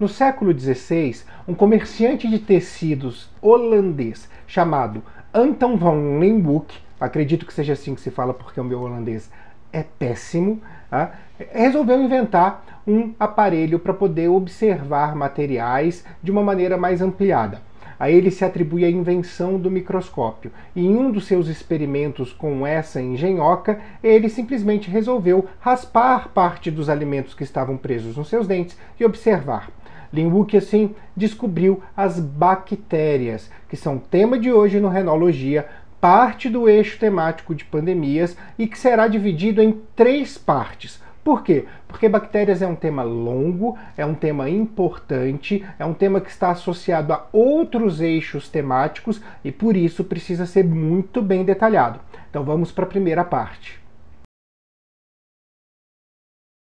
No século XVI, um comerciante de tecidos holandês chamado Anton van Leeuwenhoek, acredito que seja assim que se fala porque o meu holandês é péssimo, tá? Resolveu inventar um aparelho para poder observar materiais de uma maneira mais ampliada. A ele se atribui a invenção do microscópio. E em um dos seus experimentos com essa engenhoca, ele simplesmente resolveu raspar parte dos alimentos que estavam presos nos seus dentes e observar. Leeuwenhoek, assim, descobriu as bactérias, que são tema de hoje no Renologia, parte do eixo temático de pandemias e que será dividido em 3 partes. Por quê? Porque bactérias é um tema longo, é um tema importante, é um tema que está associado a outros eixos temáticos e por isso precisa ser muito bem detalhado. Então vamos para a primeira parte.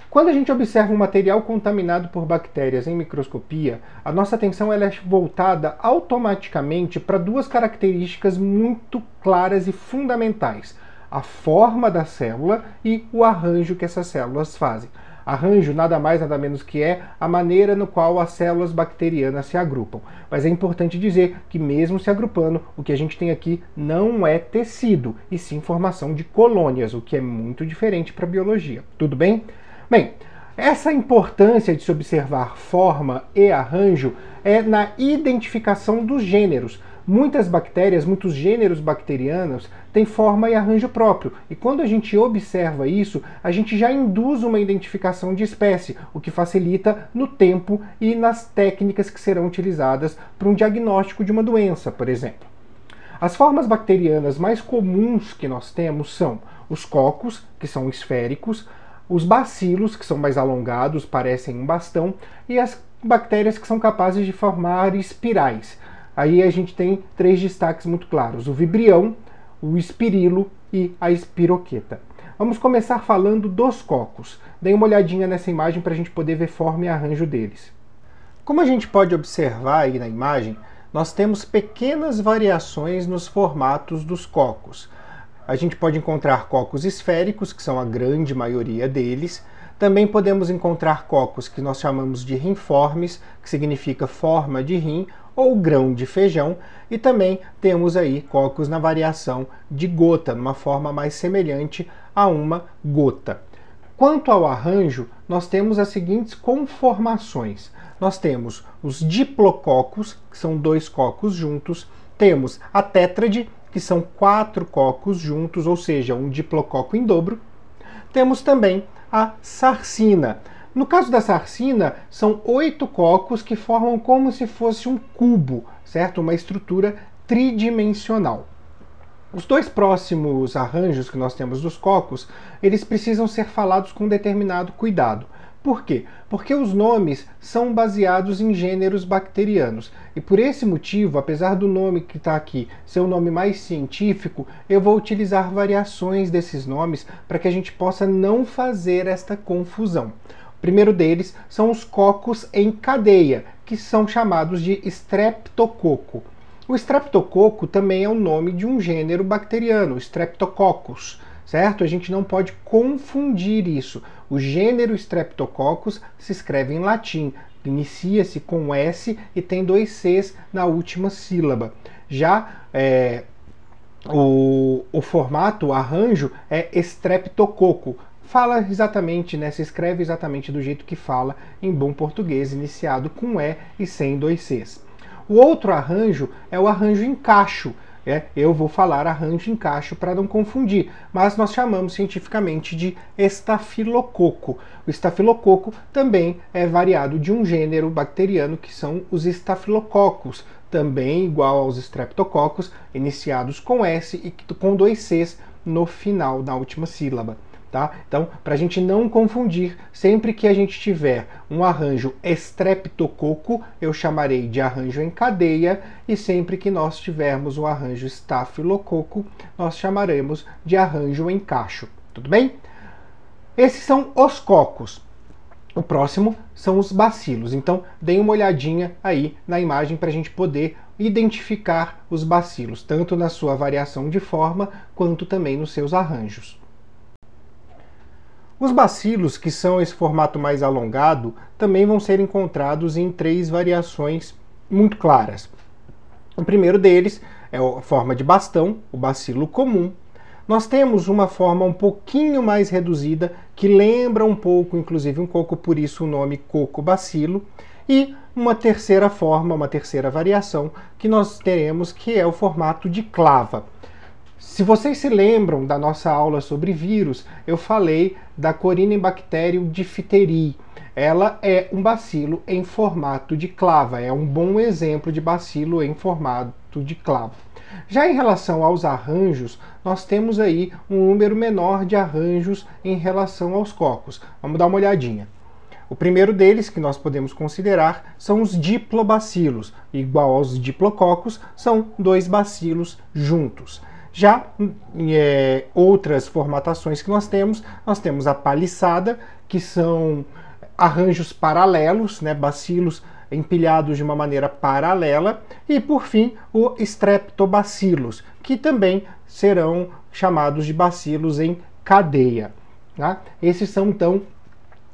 Quando a gente observa um material contaminado por bactérias em microscopia, a nossa atenção ela é voltada automaticamente para 2 características muito claras e fundamentais: a forma da célula e o arranjo que essas células fazem. Arranjo nada mais nada menos que é a maneira no qual as células bacterianas se agrupam. Mas é importante dizer que mesmo se agrupando, o que a gente tem aqui não é tecido, e sim formação de colônias, o que é muito diferente para a biologia. Tudo bem? Bem, essa importância de se observar forma e arranjo é na identificação dos gêneros. Muitas bactérias, muitos gêneros bacterianos têm forma e arranjo próprio. E quando a gente observa isso, a gente já induz uma identificação de espécie, o que facilita no tempo e nas técnicas que serão utilizadas para um diagnóstico de uma doença, por exemplo. As formas bacterianas mais comuns que nós temos são os cocos, que são esféricos, os bacilos, que são mais alongados, parecem um bastão, e as bactérias que são capazes de formar espirais. Aí a gente tem 3 destaques muito claros: o vibrião, o espirilo e a espiroqueta. Vamos começar falando dos cocos. Dê uma olhadinha nessa imagem para a gente poder ver forma e arranjo deles. Como a gente pode observar aí na imagem, nós temos pequenas variações nos formatos dos cocos. A gente pode encontrar cocos esféricos, que são a grande maioria deles. Também podemos encontrar cocos que nós chamamos de rinformes, que significa forma de rim, ou grão de feijão. E também temos aí cocos na variação de gota, numa forma mais semelhante a uma gota. Quanto ao arranjo, nós temos as seguintes conformações. Nós temos os diplococos, que são 2 cocos juntos. Temos a tétrade, que são 4 cocos juntos, ou seja, um diplococo em dobro. Temos também a sarcina. No caso da sarcina, são 8 cocos que formam como se fosse um cubo, certo? Uma estrutura tridimensional. Os 2 próximos arranjos que nós temos dos cocos, eles precisam ser falados com determinado cuidado. Por quê? Porque os nomes são baseados em gêneros bacterianos. E por esse motivo, apesar do nome que está aqui ser um nome mais científico, eu vou utilizar variações desses nomes para que a gente possa não fazer esta confusão. O primeiro deles são os cocos em cadeia, que são chamados de streptococo. O streptococo também é o nome de um gênero bacteriano, Streptococcus. Certo? A gente não pode confundir isso. O gênero Streptococcus se escreve em latim, inicia-se com S e tem 2 Cs na última sílaba. Já o formato, o arranjo, é Streptococo. Fala exatamente, né? Se escreve exatamente do jeito que fala em bom português, iniciado com E e sem 2 Cs. O outro arranjo é o arranjo em cacho. Eu vou falar arranjo em cacho para não confundir, mas nós chamamos cientificamente de estafilococo. O estafilococo também é variado de um gênero bacteriano que são os estafilococos, também igual aos streptococcus, iniciados com S e com 2 Cs no final, na última sílaba. Tá? Então, para a gente não confundir, sempre que a gente tiver um arranjo streptococo, eu chamarei de arranjo em cadeia, e sempre que nós tivermos um arranjo estafilococo, nós chamaremos de arranjo em cacho. Tudo bem? Esses são os cocos. O próximo são os bacilos. Então, deem uma olhadinha aí na imagem para a gente poder identificar os bacilos, tanto na sua variação de forma, quanto também nos seus arranjos. Os bacilos, que são esse formato mais alongado, também vão ser encontrados em 3 variações muito claras. O primeiro deles é a forma de bastão, o bacilo comum. Nós temos uma forma um pouquinho mais reduzida, que lembra um pouco, inclusive um coco, por isso o nome cocobacilo. E uma terceira forma, uma terceira variação, que nós teremos, que é o formato de clava. Se vocês se lembram da nossa aula sobre vírus, eu falei da Corynebacterium diphtheriae. Ela é um bacilo em formato de clava, é um bom exemplo de bacilo em formato de clava. Já em relação aos arranjos, nós temos aí um número menor de arranjos em relação aos cocos. Vamos dar uma olhadinha. O primeiro deles, que nós podemos considerar, são os diplobacilos. Igual aos diplococos, são 2 bacilos juntos. Já outras formatações que nós temos a paliçada, que são arranjos paralelos, né, bacilos empilhados de uma maneira paralela, e por fim o streptobacillus, que também serão chamados de bacilos em cadeia. Tá? Esses são então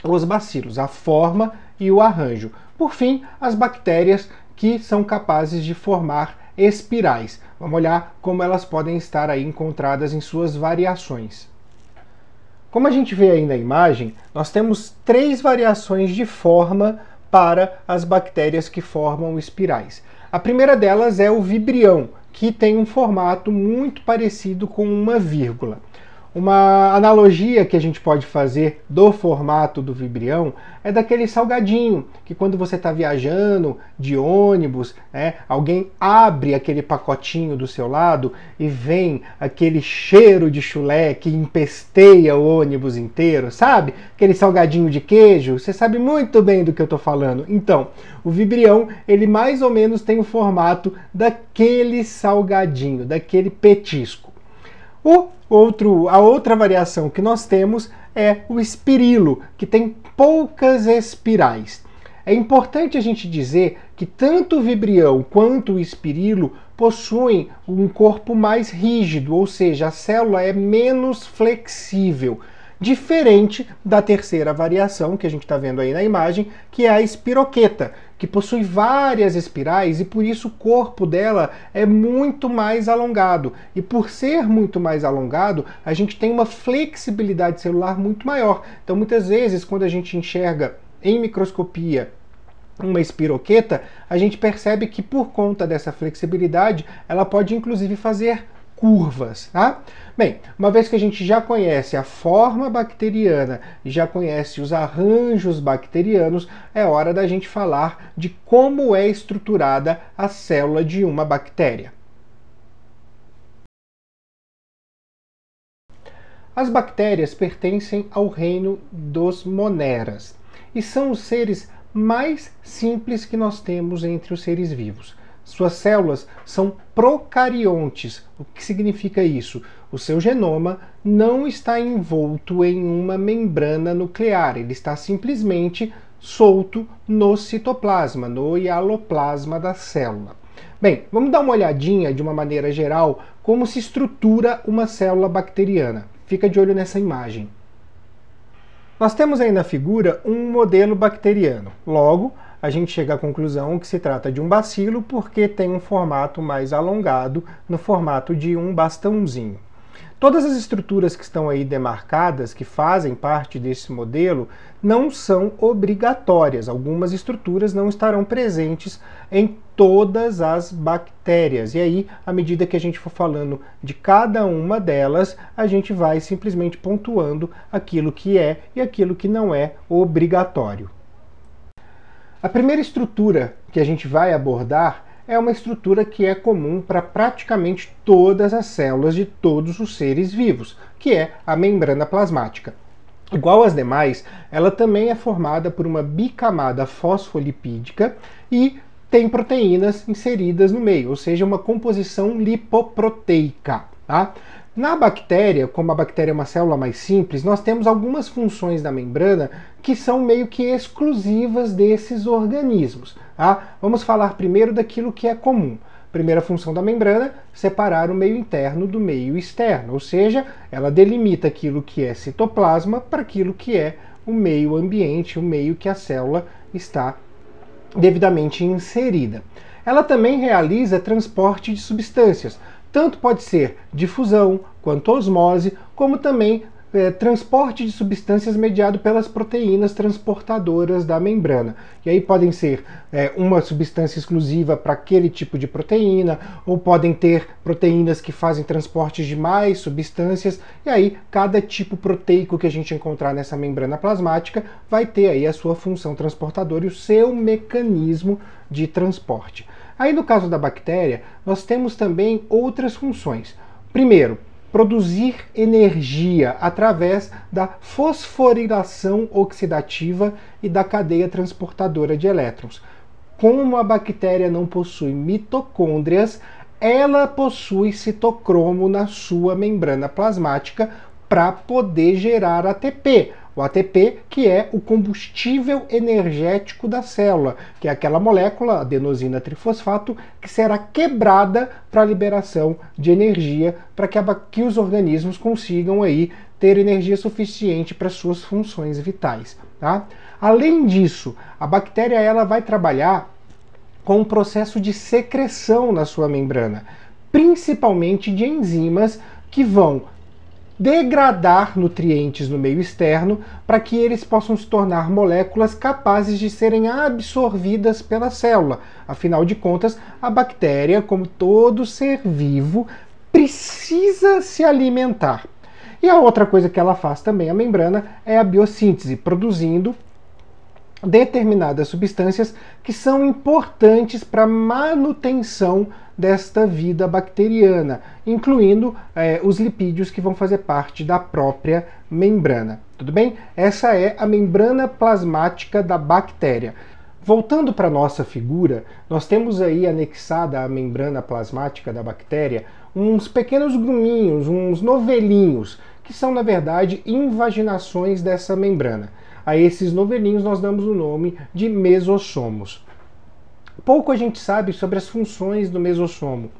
os bacilos, a forma e o arranjo. Por fim, as bactérias que são capazes de formar espirais. Vamos olhar como elas podem estar aí encontradas em suas variações. Como a gente vê aí na imagem, nós temos 3 variações de forma para as bactérias que formam espirais. A primeira delas é o vibrião, que tem um formato muito parecido com uma vírgula. Uma analogia que a gente pode fazer do formato do vibrião é daquele salgadinho, que quando você está viajando de ônibus, alguém abre aquele pacotinho do seu lado e vem aquele cheiro de chulé que empesteia o ônibus inteiro, sabe? Aquele salgadinho de queijo, você sabe muito bem do que eu estou falando. Então, o vibrião, ele mais ou menos tem o formato daquele salgadinho, daquele petisco. A outra variação que nós temos é o espirilo, que tem poucas espirais. É importante a gente dizer que tanto o vibrião quanto o espirilo possuem um corpo mais rígido, ou seja, a célula é menos flexível, diferente da terceira variação que a gente está vendo aí na imagem, que é a espiroqueta, que possui várias espirais e por isso o corpo dela é muito mais alongado. E por ser muito mais alongado, a gente tem uma flexibilidade celular muito maior. Então muitas vezes, quando a gente enxerga em microscopia uma espiroqueta, a gente percebe que por conta dessa flexibilidade, ela pode inclusive fazer curvas, tá? Bem, uma vez que a gente já conhece a forma bacteriana e já conhece os arranjos bacterianos, é hora da gente falar de como é estruturada a célula de uma bactéria. As bactérias pertencem ao reino dos moneras e são os seres mais simples que nós temos entre os seres vivos. Suas células são procariontes. O que significa isso? O seu genoma não está envolto em uma membrana nuclear, ele está simplesmente solto no citoplasma, no hialoplasma da célula. Bem, vamos dar uma olhadinha de uma maneira geral como se estrutura uma célula bacteriana. Fica de olho nessa imagem. Nós temos aí na figura um modelo bacteriano. Logo, a gente chega à conclusão que se trata de um bacilo porque tem um formato mais alongado, no formato de um bastãozinho. Todas as estruturas que estão aí demarcadas, que fazem parte desse modelo, não são obrigatórias. Algumas estruturas não estarão presentes em todas as bactérias. E aí, à medida que a gente for falando de cada uma delas, a gente vai simplesmente pontuando aquilo que é e aquilo que não é obrigatório. A primeira estrutura que a gente vai abordar é uma estrutura que é comum para praticamente todas as células de todos os seres vivos, que é a membrana plasmática. Igual às demais, ela também é formada por uma bicamada fosfolipídica e tem proteínas inseridas no meio, ou seja, uma composição lipoproteica. Tá? Na bactéria, como a bactéria é uma célula mais simples, nós temos algumas funções da membrana que são meio que exclusivas desses organismos. Tá? Vamos falar primeiro daquilo que é comum. Primeira função da membrana, separar o meio interno do meio externo, ou seja, ela delimita aquilo que é citoplasma para aquilo que é o meio ambiente, o meio que a célula está devidamente inserida. Ela também realiza transporte de substâncias, tanto pode ser difusão quanto osmose, como também transporte de substâncias mediado pelas proteínas transportadoras da membrana. E aí podem ser uma substância exclusiva para aquele tipo de proteína, ou podem ter proteínas que fazem transporte de mais substâncias, e aí cada tipo proteico que a gente encontrar nessa membrana plasmática vai ter aí a sua função transportadora e o seu mecanismo de transporte. Aí no caso da bactéria, nós temos também outras funções. Primeiro, produzir energia através da fosforilação oxidativa e da cadeia transportadora de elétrons. Como a bactéria não possui mitocôndrias, ela possui citocromo na sua membrana plasmática para poder gerar ATP. O ATP, que é o combustível energético da célula, que é aquela molécula, adenosina trifosfato, que será quebrada para a liberação de energia, para que os organismos consigam aí ter energia suficiente para suas funções vitais. Tá? Além disso, a bactéria ela vai trabalhar com um processo de secreção na sua membrana, principalmente de enzimas que vão degradar nutrientes no meio externo para que eles possam se tornar moléculas capazes de serem absorvidas pela célula. Afinal de contas, a bactéria, como todo ser vivo, precisa se alimentar. E a outra coisa que ela faz também, a membrana, é a biossíntese, produzindo determinadas substâncias que são importantes para a manutenção desta vida bacteriana, incluindo os lipídios que vão fazer parte da própria membrana. Tudo bem? Essa é a membrana plasmática da bactéria. Voltando para a nossa figura, nós temos aí anexada à membrana plasmática da bactéria uns pequenos gruminhos, uns novelinhos, que são, na verdade, invaginações dessa membrana. A esses novelinhos nós damos o nome de mesossomos. Pouco a gente sabe sobre as funções do mesossomo.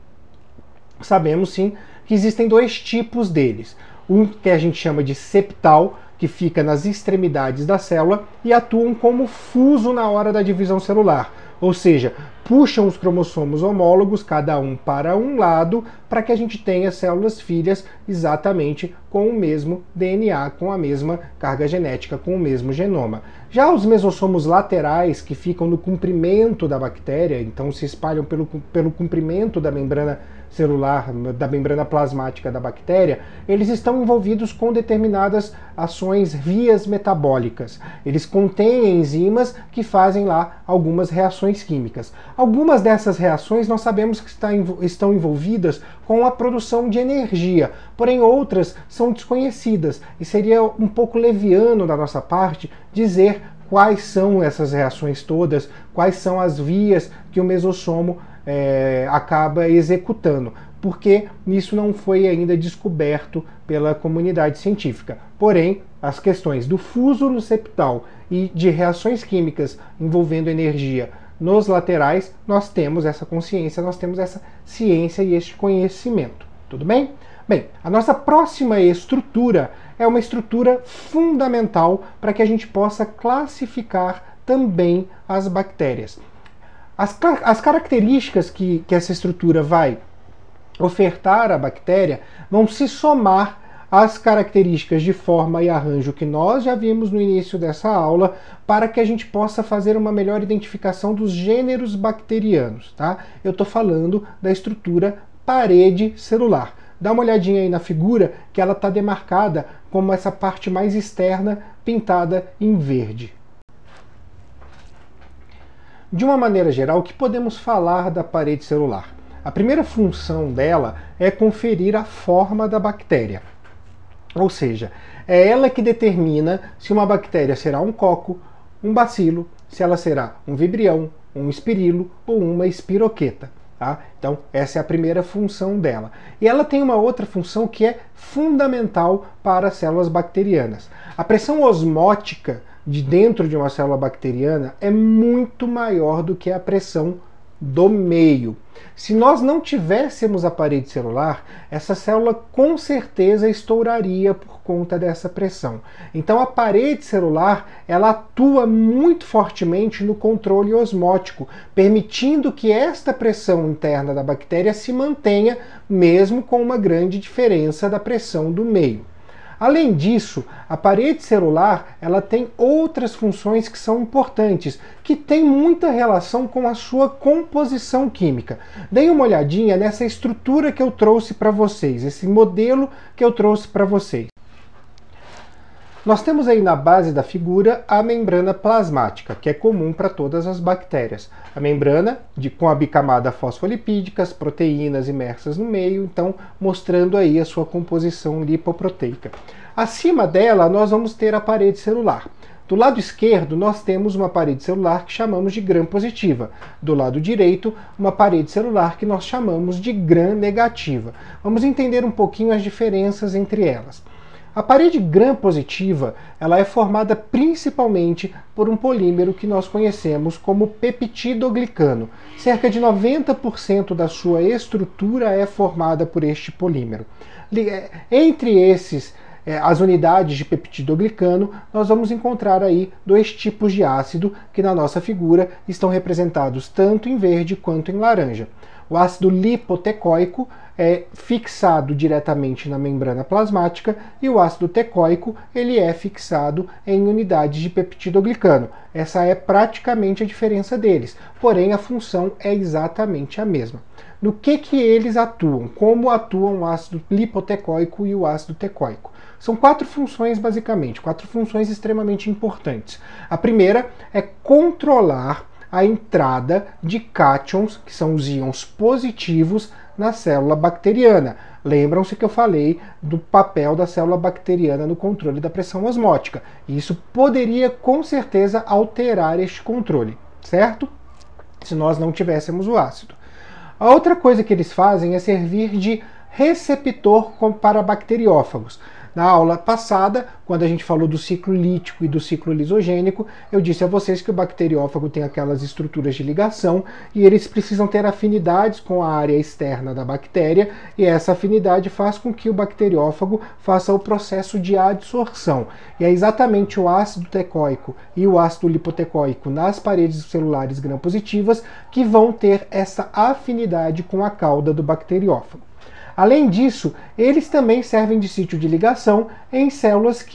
Sabemos sim que existem dois tipos deles. Um que a gente chama de septal, que fica nas extremidades da célula e atuam como fuso na hora da divisão celular. Ou seja, puxam os cromossomos homólogos, cada um para um lado, para que a gente tenha células filhas exatamente com o mesmo DNA, com a mesma carga genética, com o mesmo genoma. Já os mesossomos laterais, que ficam no comprimento da bactéria, então se espalham pelo comprimento da membrana celular, da membrana plasmática da bactéria, eles estão envolvidos com determinadas ações vias metabólicas. Eles contêm enzimas que fazem lá algumas reações químicas. Algumas dessas reações nós sabemos que estão envolvidas com a produção de energia, porém outras são desconhecidas e seria um pouco leviano da nossa parte dizer quais são essas reações todas, quais são as vias que o mesossomo acaba executando, porque isso não foi ainda descoberto pela comunidade científica. Porém, as questões do fuso no septal e de reações químicas envolvendo energia nos laterais, nós temos essa consciência, nós temos essa ciência e este conhecimento. Tudo bem? Bem, a nossa próxima estrutura é uma estrutura fundamental para que a gente possa classificar também as bactérias. As características que essa estrutura vai ofertar à bactéria vão se somar às características de forma e arranjo que nós já vimos no início dessa aula, para que a gente possa fazer uma melhor identificação dos gêneros bacterianos. Tá? Eu estou falando da estrutura parede celular. Dá uma olhadinha aí na figura, que ela está demarcada como essa parte mais externa pintada em verde. De uma maneira geral, o que podemos falar da parede celular? A primeira função dela é conferir a forma da bactéria. Ou seja, é ela que determina se uma bactéria será um coco, um bacilo, se ela será um vibrião, um espirilo ou uma espiroqueta. Tá? Então, essa é a primeira função dela. E ela tem uma outra função que é fundamental para as células bacterianas. A pressão osmótica de dentro de uma célula bacteriana é muito maior do que a pressão do meio. Se nós não tivéssemos a parede celular, essa célula com certeza estouraria por conta dessa pressão. Então a parede celular, ela atua muito fortemente no controle osmótico, permitindo que esta pressão interna da bactéria se mantenha mesmo com uma grande diferença da pressão do meio. Além disso, a parede celular ela tem outras funções que são importantes, que têm muita relação com a sua composição química. Deem uma olhadinha nessa estrutura que eu trouxe para vocês, esse modelo que eu trouxe para vocês. Nós temos aí na base da figura a membrana plasmática, que é comum para todas as bactérias. A membrana com a bicamada fosfolipídicas, proteínas imersas no meio, então mostrando aí a sua composição lipoproteica. Acima dela nós vamos ter a parede celular. Do lado esquerdo nós temos uma parede celular que chamamos de gram-positiva. Do lado direito, uma parede celular que nós chamamos de gram-negativa. Vamos entender um pouquinho as diferenças entre elas. A parede gram-positiva ela é formada principalmente por um polímero que nós conhecemos como peptidoglicano. Cerca de 90% da sua estrutura é formada por este polímero. Entre as unidades de peptidoglicano, nós vamos encontrar aí dois tipos de ácido que na nossa figura estão representados tanto em verde quanto em laranja. O ácido lipotecóico é fixado diretamente na membrana plasmática e o ácido tecóico ele é fixado em unidades de peptidoglicano. Essa é praticamente a diferença deles, porém a função é exatamente a mesma. No que eles atuam? Como atuam o ácido lipotecóico e o ácido tecóico? São quatro funções basicamente, quatro funções extremamente importantes. A primeira é controlar a entrada de cátions, que são os íons positivos, na célula bacteriana. Lembram-se que eu falei do papel da célula bacteriana no controle da pressão osmótica. Isso poderia, com certeza, alterar este controle, certo? Se nós não tivéssemos o ácido. A outra coisa que eles fazem é servir de receptor para bacteriófagos. Na aula passada, quando a gente falou do ciclo lítico e do ciclo lisogênico, eu disse a vocês que o bacteriófago tem aquelas estruturas de ligação e eles precisam ter afinidades com a área externa da bactéria, e essa afinidade faz com que o bacteriófago faça o processo de adsorção. E é exatamente o ácido tecóico e o ácido lipotecóico nas paredes celulares gram-positivas que vão ter essa afinidade com a cauda do bacteriófago. Além disso, eles também servem de sítio de ligação em células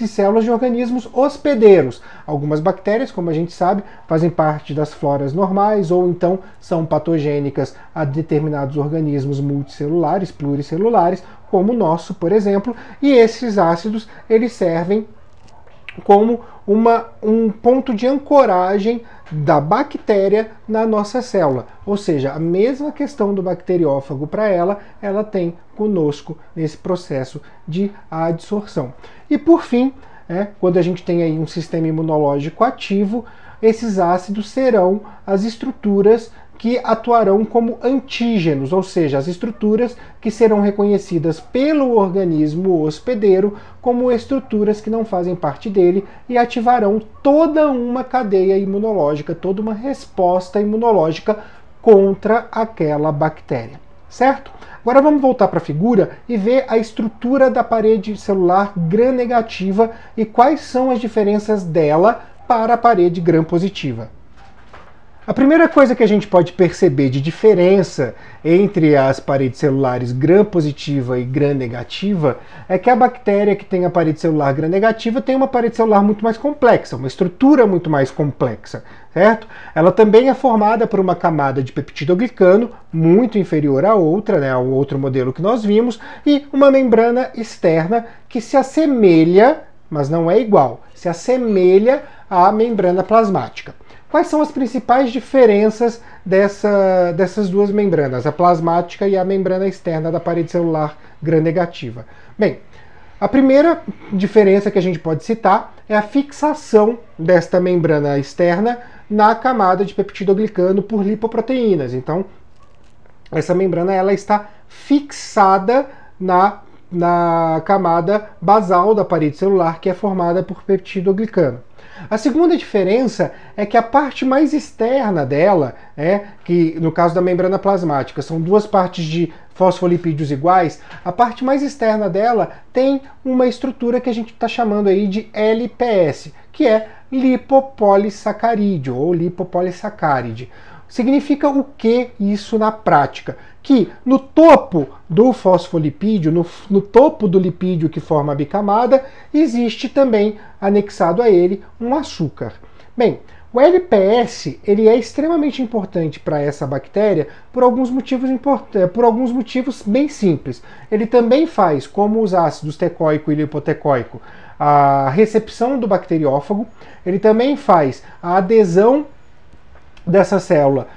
células de organismos hospedeiros. Algumas bactérias, como a gente sabe, fazem parte das floras normais ou então são patogênicas a determinados organismos multicelulares, pluricelulares, como o nosso, por exemplo, e esses ácidos eles servem como um ponto de ancoragem da bactéria na nossa célula. Ou seja, a mesma questão do bacteriófago para ela tem conosco nesse processo de adsorção. E por fim, quando a gente tem aí um sistema imunológico ativo, esses ácidos serão as estruturas que atuarão como antígenos, ou seja, as estruturas que serão reconhecidas pelo organismo hospedeiro como estruturas que não fazem parte dele e ativarão toda uma cadeia imunológica, toda uma resposta imunológica contra aquela bactéria, certo? Agora vamos voltar para a figura e ver a estrutura da parede celular gram-negativa e quais são as diferenças dela para a parede gram-positiva. A primeira coisa que a gente pode perceber de diferença entre as paredes celulares gram-positiva e gram-negativa é que a bactéria que tem a parede celular gram-negativa tem uma parede celular muito mais complexa, uma estrutura muito mais complexa, certo? Ela também é formada por uma camada de peptidoglicano muito inferior à outra, ao outro modelo que nós vimos, e uma membrana externa que se assemelha, mas não é igual, se assemelha à membrana plasmática. Quais são as principais diferenças dessas duas membranas, a plasmática e a membrana externa da parede celular gram-negativa? Bem, a primeira diferença que a gente pode citar é a fixação desta membrana externa na camada de peptidoglicano por lipoproteínas. Então, essa membrana ela está fixada na camada basal da parede celular, que é formada por peptidoglicano. A segunda diferença é que a parte mais externa dela, que no caso da membrana plasmática são duas partes de fosfolipídios iguais, a parte mais externa dela tem uma estrutura que a gente está chamando aí de LPS, que é lipopolissacarídeo ou lipopolissacáride. Significa o que isso na prática? Que no topo do fosfolipídio, no topo do lipídio que forma a bicamada, existe também, anexado a ele, um açúcar. Bem, o LPS ele é extremamente importante para essa bactéria por alguns motivos bem simples. Ele também faz, como os ácidos tecóico e lipotecóico, a recepção do bacteriófago, ele também faz a adesão dessa célula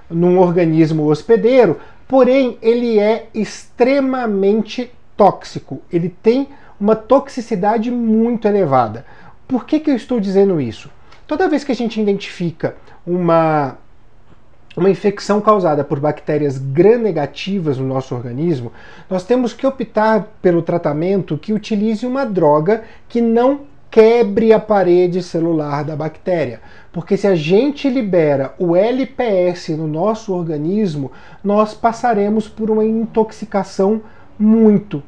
num organismo hospedeiro, porém ele é extremamente tóxico, ele tem uma toxicidade muito elevada. Por que eu estou dizendo isso? Toda vez que a gente identifica uma infecção causada por bactérias gram-negativas no nosso organismo, nós temos que optar pelo tratamento que utilize uma droga que não quebre a parede celular da bactéria. Porque se a gente libera o LPS no nosso organismo, nós passaremos por uma intoxicação muito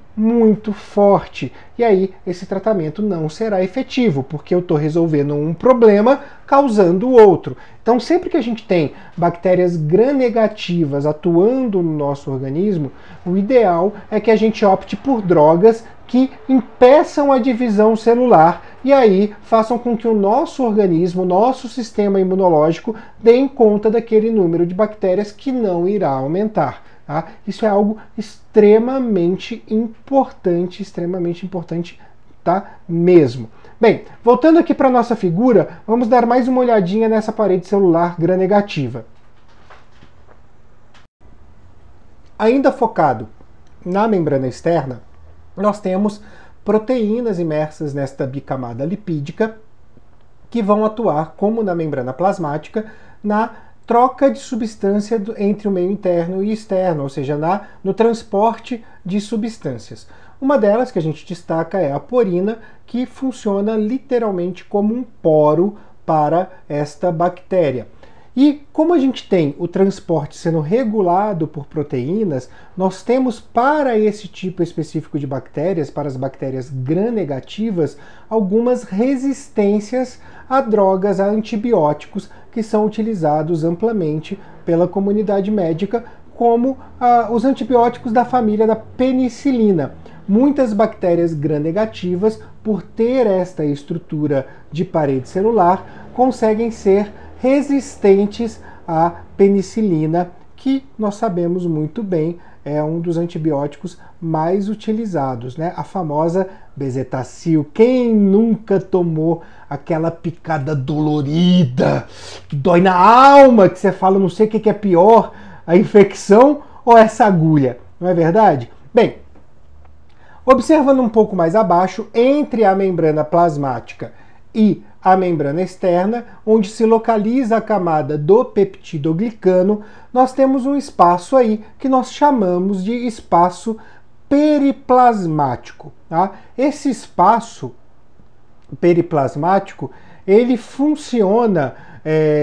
forte. E aí esse tratamento não será efetivo, porque eu estou resolvendo um problema causando outro. Então sempre que a gente tem bactérias gram-negativas atuando no nosso organismo, o ideal é que a gente opte por drogas que impeçam a divisão celular e aí façam com que o nosso organismo, o nosso sistema imunológico, dê conta daquele número de bactérias que não irá aumentar. Tá? Isso é algo extremamente importante, tá? Mesmo. Bem, voltando aqui para a nossa figura, vamos dar mais uma olhadinha nessa parede celular gram-negativa. Ainda focado na membrana externa, nós temos proteínas imersas nesta bicamada lipídica que vão atuar, como na membrana plasmática, na troca de substância entre o meio interno e externo, ou seja, no transporte de substâncias. Uma delas que a gente destaca é a porina, que funciona literalmente como um poro para esta bactéria. E como a gente tem o transporte sendo regulado por proteínas, nós temos para esse tipo específico de bactérias, para as bactérias gram-negativas, algumas resistências a drogas, a antibióticos, que são utilizados amplamente pela comunidade médica, como os antibióticos da família da penicilina. Muitas bactérias gram-negativas, por ter esta estrutura de parede celular, conseguem ser resistentes à penicilina, que nós sabemos muito bem é um dos antibióticos mais utilizados, né? A famosa bezetacil. Quem nunca tomou aquela picada dolorida, que dói na alma, que você fala, não sei o que é pior, a infecção ou essa agulha, não é verdade? Bem, observando um pouco mais abaixo, entre a membrana plasmática e a membrana externa, onde se localiza a camada do peptidoglicano, nós temos um espaço aí que nós chamamos de espaço periplasmático. Tá? Esse espaço periplasmático, ele funciona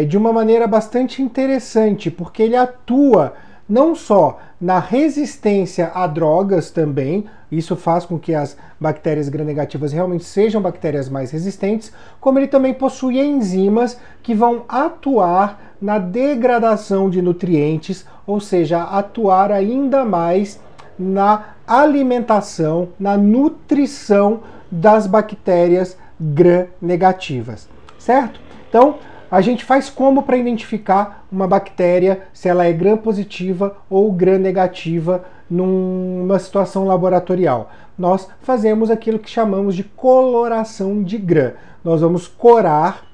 de uma maneira bastante interessante, porque ele atua não só na resistência a drogas também, isso faz com que as bactérias gram-negativas realmente sejam bactérias mais resistentes, como ele também possui enzimas que vão atuar na degradação de nutrientes, ou seja, atuar ainda mais na alimentação, na nutrição das bactérias gram-negativas, certo? Então, a gente faz como para identificar uma bactéria, se ela é gram-positiva ou gram-negativa numa situação laboratorial? Nós fazemos aquilo que chamamos de coloração de gram. Nós vamos corar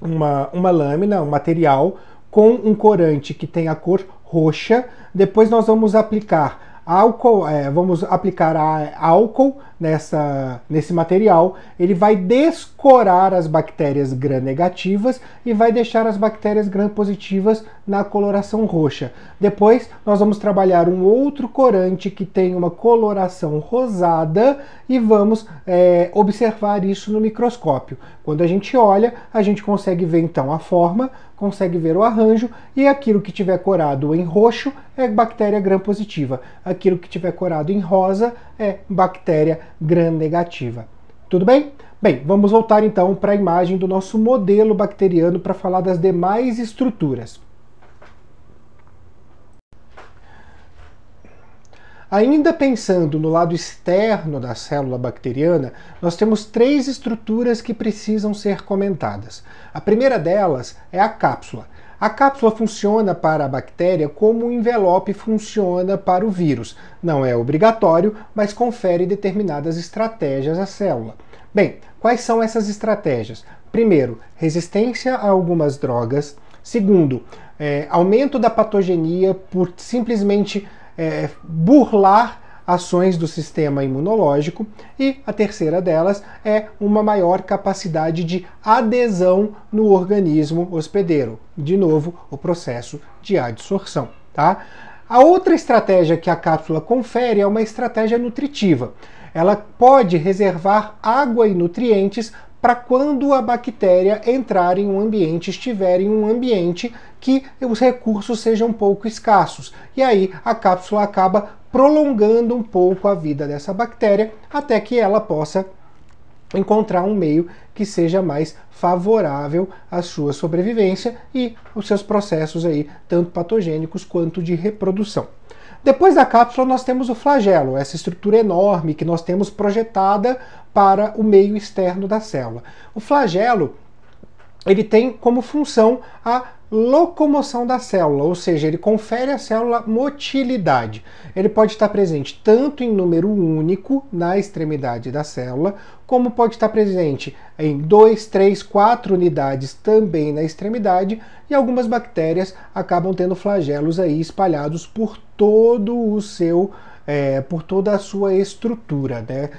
uma lâmina, um material, com um corante que tem a cor roxa. Depois nós vamos aplicar álcool, vamos aplicar álcool nesse material, ele vai descorar as bactérias gram-negativas e vai deixar as bactérias gram-positivas na coloração roxa. Depois nós vamos trabalhar um outro corante que tem uma coloração rosada e vamos observar isso no microscópio. Quando a gente olha, a gente consegue ver então a forma, consegue ver o arranjo, e aquilo que tiver corado em roxo é bactéria gram-positiva. Aquilo que tiver corado em rosa é bactéria gram-negativa. Tudo bem? Bem, vamos voltar então para a imagem do nosso modelo bacteriano para falar das demais estruturas. Ainda pensando no lado externo da célula bacteriana, nós temos 3 estruturas que precisam ser comentadas. A primeira delas é a cápsula. A cápsula funciona para a bactéria como o envelope funciona para o vírus. Não é obrigatório, mas confere determinadas estratégias à célula. Bem, quais são essas estratégias? Primeiro, resistência a algumas drogas. Segundo, aumento da patogenia por simplesmente burlar ações do sistema imunológico, e a terceira delas é uma maior capacidade de adesão no organismo hospedeiro. De novo, o processo de adsorção. Tá? A outra estratégia que a cápsula confere é uma estratégia nutritiva. Ela pode reservar água e nutrientes para quando a bactéria entrar em um ambiente, estiver em um ambiente que os recursos sejam um pouco escassos. E aí a cápsula acaba prolongando um pouco a vida dessa bactéria até que ela possa encontrar um meio que seja mais favorável à sua sobrevivência e os seus processos aí, tanto patogênicos quanto de reprodução. Depois da cápsula nós temos o flagelo, essa estrutura enorme que nós temos projetada para o meio externo da célula. O flagelo, ele tem como função a locomoção da célula, ou seja, ele confere à célula motilidade. Ele pode estar presente tanto em número único na extremidade da célula, como pode estar presente em 2, 3, 4 unidades também na extremidade, e algumas bactérias acabam tendo flagelos aí espalhados por todo o seu, por toda a sua estrutura, né?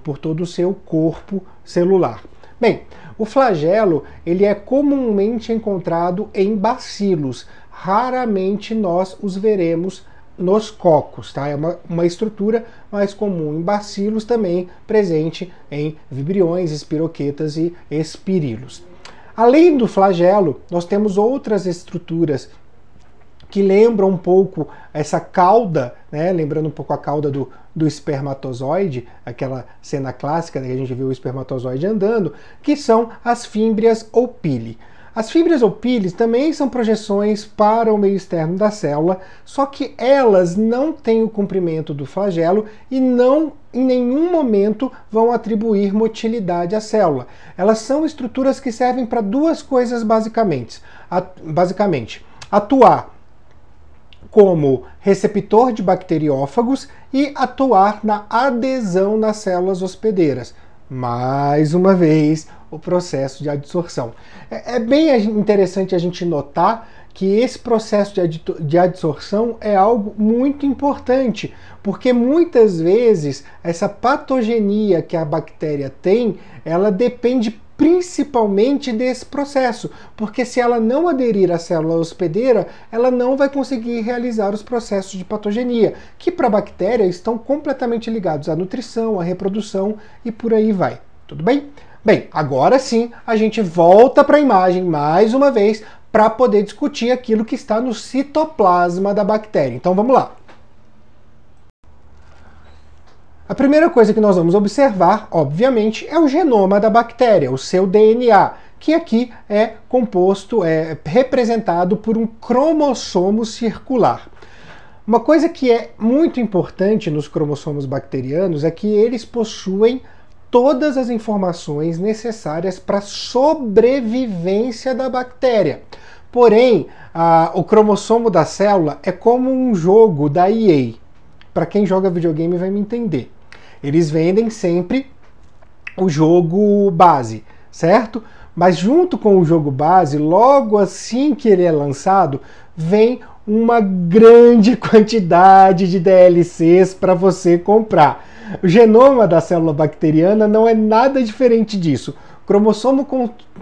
Por todo o seu corpo celular. Bem, o flagelo ele é comumente encontrado em bacilos. Raramente nós os veremos nos cocos, tá? É uma estrutura mais comum em bacilos, também presente em vibriões, espiroquetas e espirilos. Além do flagelo, nós temos outras estruturas que lembram um pouco essa cauda, né? Lembrando um pouco a cauda do espermatozoide, aquela cena clássica que a gente viu o espermatozoide andando, que são as fímbrias ou pili. As fímbrias ou pilis também são projeções para o meio externo da célula, só que elas não têm o comprimento do flagelo e não em nenhum momento vão atribuir motilidade à célula. Elas são estruturas que servem para duas coisas basicamente. Atuar como receptor de bacteriófagos e atuar na adesão nas células hospedeiras. Mais uma vez, o processo de adsorção. É bem interessante a gente notar que esse processo de adsorção é algo muito importante, porque muitas vezes essa patogenia que a bactéria tem, ela depende principalmente desse processo, porque se ela não aderir à célula hospedeira, ela não vai conseguir realizar os processos de patogenia, que para a bactéria estão completamente ligados à nutrição, à reprodução e por aí vai. Tudo bem? Bem, agora sim a gente volta para a imagem mais uma vez para poder discutir aquilo que está no citoplasma da bactéria. Então vamos lá. A primeira coisa que nós vamos observar, obviamente, é o genoma da bactéria, o seu DNA, que aqui é composto, é representado por um cromossomo circular. Uma coisa que é muito importante nos cromossomos bacterianos é que eles possuem todas as informações necessárias para a sobrevivência da bactéria. Porém, o cromossomo da célula é como um jogo da EA. Para quem joga videogame vai me entender. Eles vendem sempre o jogo base, certo? Mas junto com o jogo base, logo assim que ele é lançado, vem uma grande quantidade de DLCs para você comprar. O genoma da célula bacteriana não é nada diferente disso. O cromossomo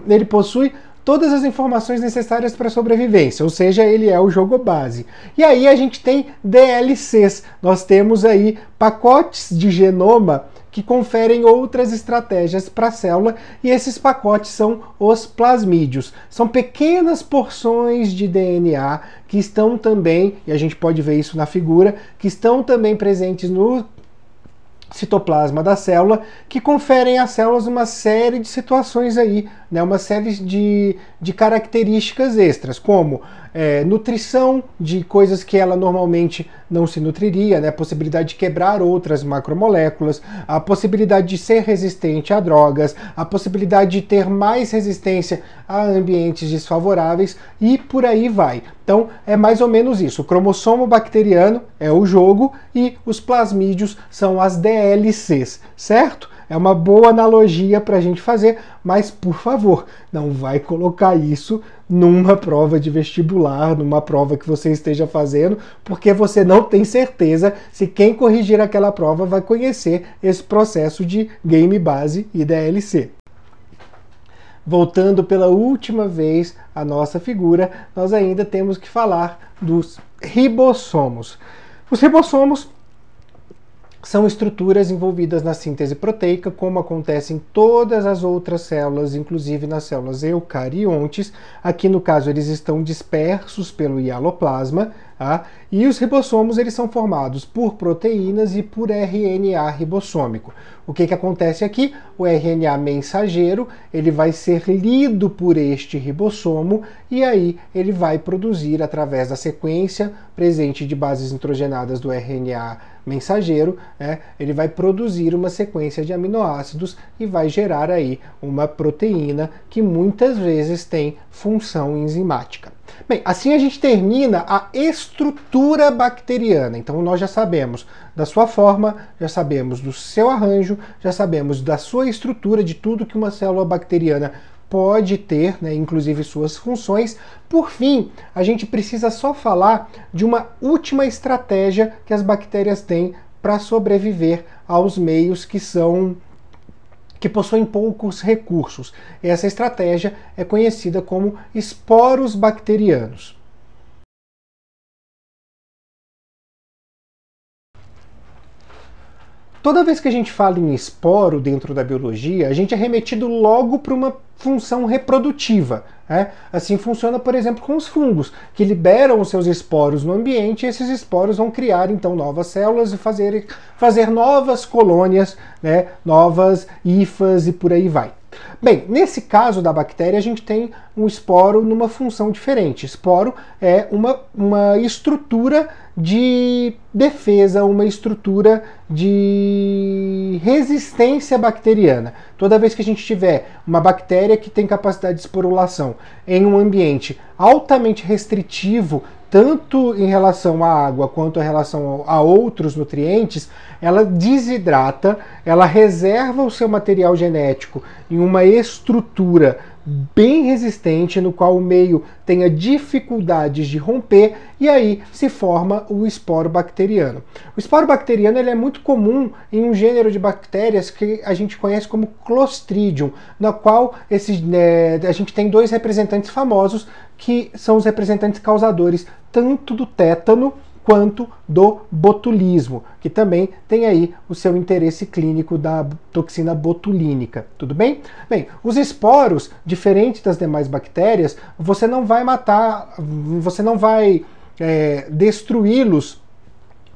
ele possui todas as informações necessárias para a sobrevivência, ou seja, ele é o jogo base. E aí a gente tem DLCs, nós temos aí pacotes de genoma que conferem outras estratégias para a célula, e esses pacotes são os plasmídios. São pequenas porções de DNA que estão também, e a gente pode ver isso na figura, que estão também presentes no citoplasma da célula, que conferem às células uma série de situações aí, né, uma série de características extras, como nutrição de coisas que ela normalmente não se nutriria, né, a possibilidade de quebrar outras macromoléculas, a possibilidade de ser resistente a drogas, a possibilidade de ter mais resistência a ambientes desfavoráveis e por aí vai. Então é mais ou menos isso. O cromossomo bacteriano é o jogo e os plasmídios são as DLCs, certo? É uma boa analogia para a gente fazer, mas por favor, não vai colocar isso numa prova de vestibular, numa prova que você esteja fazendo, porque você não tem certeza se quem corrigir aquela prova vai conhecer esse processo de game base e DLC. Voltando pela última vez à nossa figura, nós ainda temos que falar dos ribossomos. Os ribossomos são estruturas envolvidas na síntese proteica, como acontece em todas as outras células, inclusive nas células eucariontes. Aqui, no caso, eles estão dispersos pelo hialoplasma, tá? E os ribossomos eles são formados por proteínas e por RNA ribossômico. O que acontece aqui? O RNA mensageiro ele vai ser lido por este ribossomo e aí ele vai produzir, através da sequência presente de bases nitrogenadas do RNA mensageiro, ele vai produzir uma sequência de aminoácidos e vai gerar aí uma proteína que muitas vezes tem função enzimática. Bem, assim a gente termina a estrutura bacteriana. Então nós já sabemos da sua forma, já sabemos do seu arranjo, já sabemos da sua estrutura, de tudo que uma célula bacteriana pode ter, né, inclusive suas funções. Por fim, a gente precisa só falar de uma última estratégia que as bactérias têm para sobreviver aos meios que possuem poucos recursos. Essa estratégia é conhecida como esporos bacterianos. Toda vez que a gente fala em esporo dentro da biologia, a gente é remetido logo para uma função reprodutiva. Assim funciona, por exemplo, com os fungos, que liberam os seus esporos no ambiente e esses esporos vão criar então novas células e fazer novas colônias, né, novas hifas e por aí vai. Bem, nesse caso da bactéria, a gente tem um esporo numa função diferente. Esporo é uma estrutura de defesa, uma estrutura de resistência bacteriana. Toda vez que a gente tiver uma bactéria que tem capacidade de esporulação em um ambiente altamente restritivo, tanto em relação à água quanto em relação a outros nutrientes, ela desidrata, ela reserva o seu material genético em uma estrutura bem resistente, no qual o meio tenha dificuldades de romper, e aí se forma o esporo bacteriano. O esporo bacteriano ele é muito comum em um gênero de bactérias que a gente conhece como Clostridium, na qual a gente tem dois representantes famosos, que são os representantes causadores tanto do tétano quanto do botulismo, que também tem aí o seu interesse clínico da toxina botulínica, tudo bem? Bem, os esporos, diferentes das demais bactérias, você não vai matar, você não vai destruí-los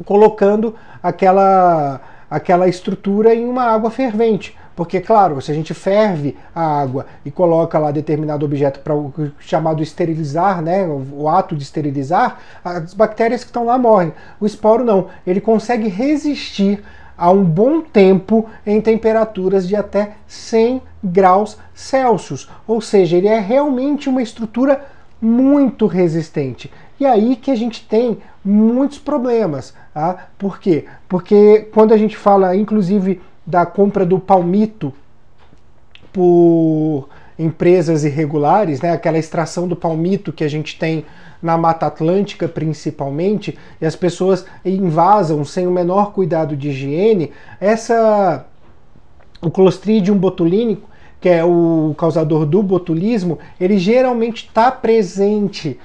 colocando aquela estrutura em uma água fervente. Porque, claro, se a gente ferve a água e coloca lá determinado objeto para o chamado esterilizar, né, o ato de esterilizar, as bactérias que estão lá morrem. O esporo não, ele consegue resistir a um bom tempo em temperaturas de até 100 graus Celsius. Ou seja, ele é realmente uma estrutura muito resistente. E aí que a gente tem muitos problemas. Tá? Por quê? Porque quando a gente fala, inclusive, da compra do palmito por em presas irregulares, né, aquela extração do palmito que a gente tem na Mata Atlântica principalmente, e as pessoas invasam sem o menor cuidado de higiene, o Clostridium botulinum, que é o causador do botulismo, ele geralmente está presente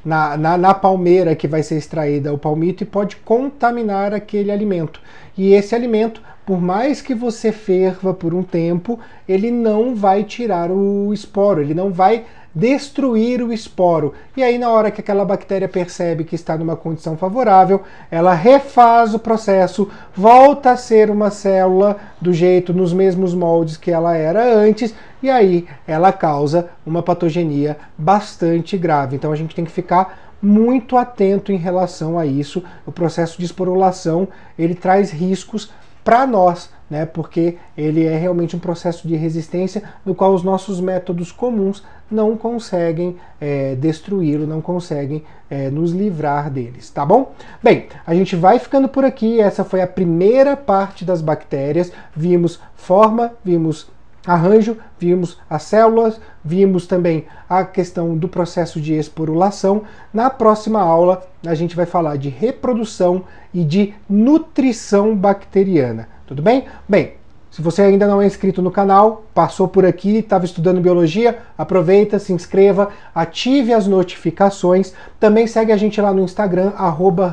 na palmeira que vai ser extraída o palmito e pode contaminar aquele alimento. E esse alimento, por mais que você ferva por um tempo, ele não vai tirar o esporo, ele não vai destruir o esporo. E aí, na hora que aquela bactéria percebe que está numa condição favorável, ela refaz o processo, volta a ser uma célula do jeito, nos mesmos moldes que ela era antes, e aí ela causa uma patogenia bastante grave. Então a gente tem que ficar muito atento em relação a isso. O processo de esporulação, ele traz riscos para nós, né? Porque ele é realmente um processo de resistência no qual os nossos métodos comuns não conseguem destruí-lo, não conseguem nos livrar deles, tá bom? Bem, a gente vai ficando por aqui. Essa foi a primeira parte das bactérias. Vimos forma, vimos arranjo, vimos as células, vimos também a questão do processo de esporulação. Na próxima aula a gente vai falar de reprodução e de nutrição bacteriana, tudo bem? Bem, se você ainda não é inscrito no canal, passou por aqui, estava estudando biologia, aproveita, se inscreva, ative as notificações. Também segue a gente lá no Instagram,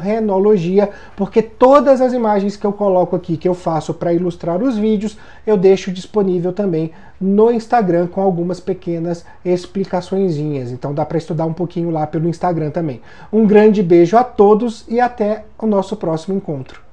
@renologia, porque todas as imagens que eu coloco aqui, que eu faço para ilustrar os vídeos, eu deixo disponível também no Instagram com algumas pequenas explicaçõezinhas. Então dá para estudar um pouquinho lá pelo Instagram também. Um grande beijo a todos e até o nosso próximo encontro.